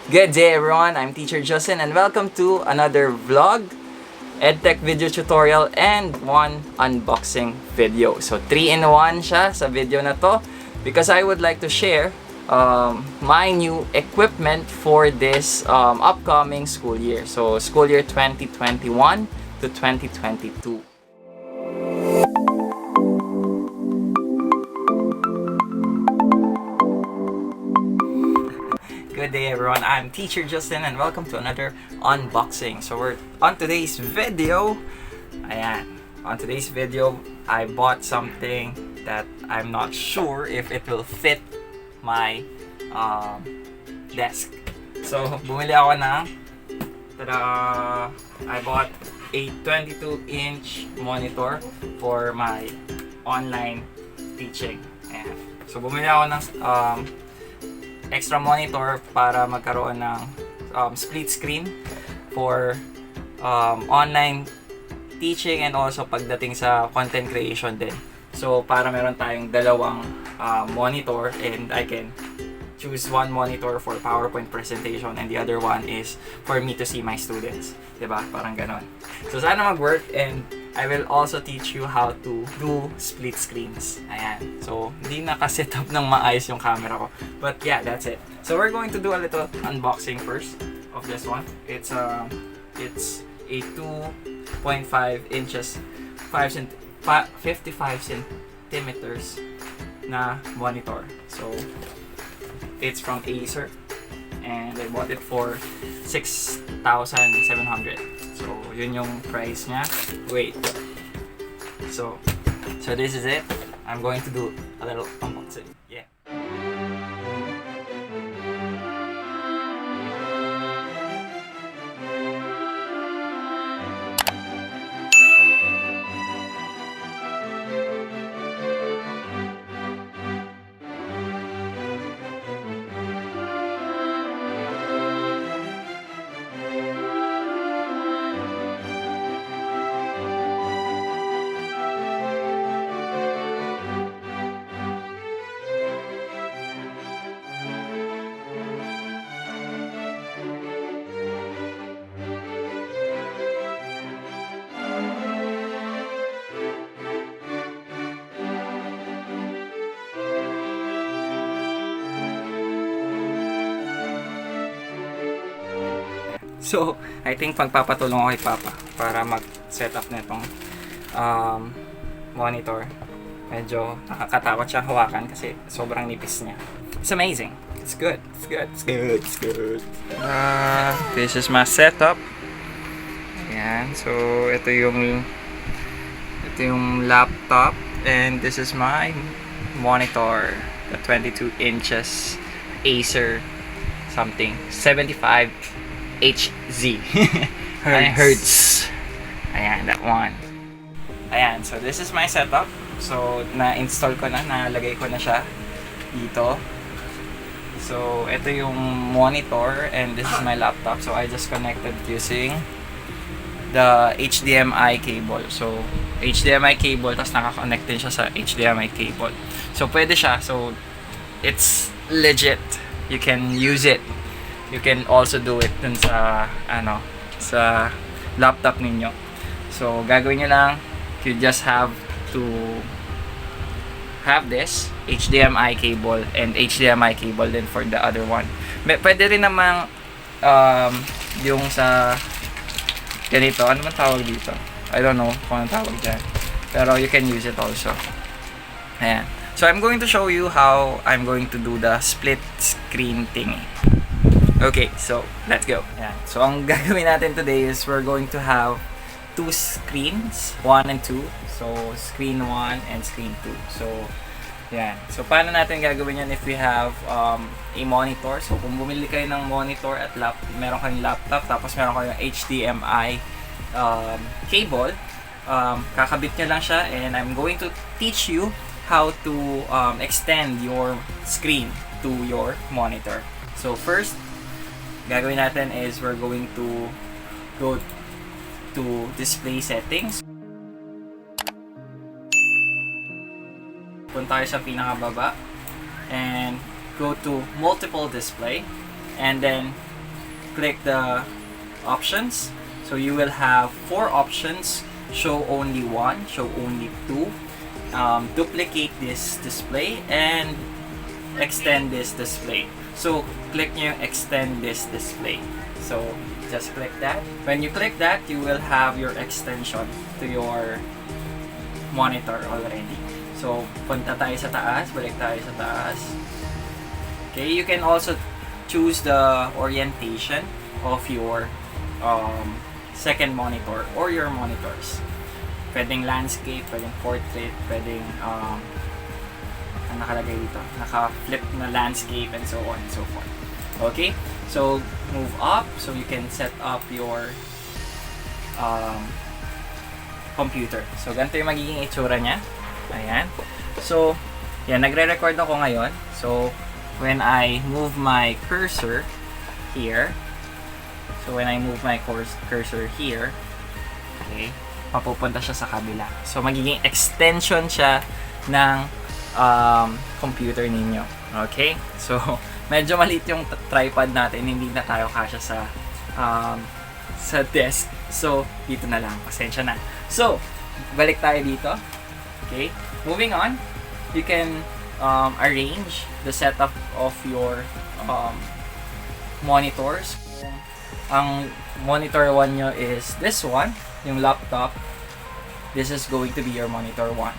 Good day everyone, I'm Teacher Justin and welcome to another vlog, EdTech video tutorial and one unboxing video. So 3-in-1 siya sa video na to because I would like to share my new equipment for this upcoming school year. So school year 2021 to 2022. Good day everyone, I'm Teacher Justin and welcome to another unboxing. So we're on today's video. On today's video, I bought something that I'm not sure if it will fit my desk. So bumili ako ng I bought a 22-inch monitor for my online teaching. Ayan. So bumili ako ng extra monitor para magkaroon ng split screen for online teaching and also pagdating sa content creation din. So para meron tayong dalawang monitor and I can choose one monitor for PowerPoint presentation and the other one is for me to see my students. Diba? Parang ganon. So sana mag-work and I will also teach you how to do split screens. Ayan. So, hindi nakaset up ng maayos yung camera ko. But yeah, that's it. So, we're going to do a little unboxing first of this one. It's a 2.5 inches, 55 centimeters na monitor. So, it's from Acer. And I bought it for 6,700. So, yun yung price niya. Wait. So this is it. I'm going to do a little unboxing. Yeah. So, I think pagpapatulong ako kay Papa para mag-set up na itong monitor. Medyo nakakatakot siyang hawakan kasi sobrang nipis niya. It's amazing. It's good. It's good. It's good. It's good. This is my setup. Ayan. So, ito yung laptop and this is my monitor. The 22 inches Acer something 75 HZ. Hertz. Ayan, that one. Ayan, so this is my setup. So, na-install ko na, nalagay ko na siya dito. So, ito yung monitor and this is my laptop. So, I just connected using the HDMI cable. So, HDMI cable, tapos nakakonect din siya sa HDMI cable. So, pwede siya. So, it's legit. You can use it. You can also do it dun sa sa laptop ninyo. So gagawin niyo lang, you just have to have this HDMI cable and HDMI cable din for the other one. Pwede rin namang yung sa ganito, ano man tawag dito? I don't know kung anong tawag dyan. Pero you can use it also. Ayan. So I'm going to show you how I'm going to do the split screen thingy. Okay, so let's go. Yeah. So ang gagawin natin today is we're going to have two screens, 1 and 2. So screen 1 and screen 2. So yeah. So paano natin gagawin yan if we have a monitor? So kung bumili kayo ng monitor at meron kayong laptop tapos meron kayong HDMI cable, kakabit nyo lang siya and I'm going to teach you how to extend your screen to your monitor. So first, gagawin natin is we're going to go to display settings. Punta tayo sa pinakababa and go to multiple display and then click the options. So you will have 4 options: show only 1, show only 2, duplicate this display, and extend this display. So click nyo yung extend this display. So just click that. When you click that, you will have your extension to your monitor already. So punta tayo sa taas, balik tayo sa taas. Okay, you can also choose the orientation of your second monitor or your monitors. Pwedeng landscape, pwedeng portrait, pwedeng ang nakalagay dito, naka-flip na landscape, and so on and so forth. Okay, so move up, so you can set up your computer. So ganito yung magiging itsura nya. Ayan. So yan, nagre-record ako ngayon. So when I move my cursor here, okay, papupunta siya sa kabila. So magiging extension siya ng computer ninyo. Okay? So medyo maliit yung tripod natin, hindi na tayo kasya sa desk. So dito na lang, pasensya na. So balik tayo dito. Okay? Moving on, you can arrange the setup of your monitors. Ang monitor 1 nyo is this one, yung laptop. This is going to be your monitor 1.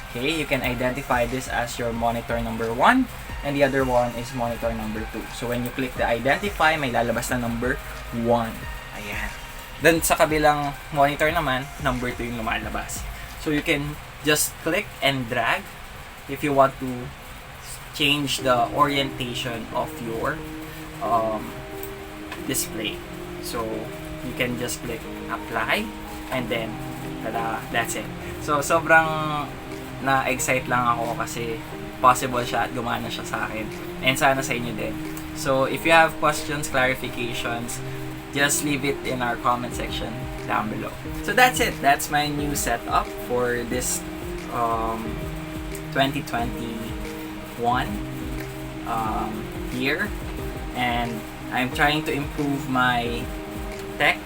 Okay, you can identify this as your monitor number 1, and the other one is monitor number 2. So when you click the identify, may lalabas na number 1. Ayan. Then sa kabilang monitor naman, number 2 yung lumalabas. So you can just click and drag if you want to change the orientation of your display. So you can just click apply, and then tada, that's it. So sobrang na-excite lang ako kasi possible siya at gumana siya sa akin, and sana sa inyo din. So if you have questions, clarifications, just leave it in our comment section down below. So that's it. That's my new setup for this 2021 year, and I'm trying to improve my tech.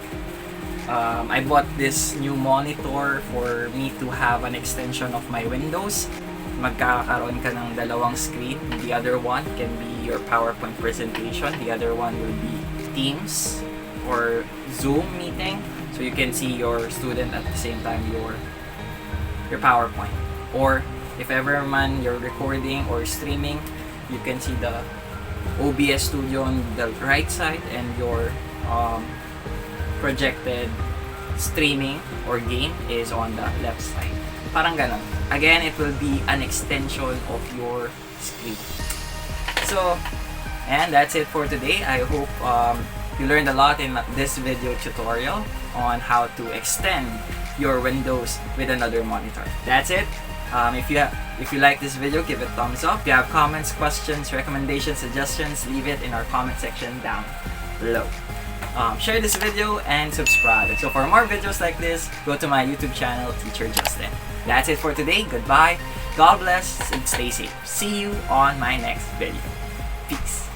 I bought this new monitor for me to have an extension of my Windows. Magkakaroon ka ng dalawang screen. The other one can be your PowerPoint presentation. The other one will be Teams or Zoom meeting. So you can see your student at the same time your PowerPoint. Or if ever man you're recording or streaming, you can see the OBS Studio on the right side and your projected streaming or game is on the left side. Parang ganon. Again, it will be an extension of your screen. So, and that's it for today. I hope you learned a lot in this video tutorial on how to extend your Windows with another monitor. That's it. If you like this video, give it a thumbs up. If you have comments, questions, recommendations, suggestions, leave it in our comment section down below. Share this video and subscribe. So for more videos like this, go to my YouTube channel, Teacher Justin. That's it for today. Goodbye. God bless and stay safe. See you on my next video. Peace.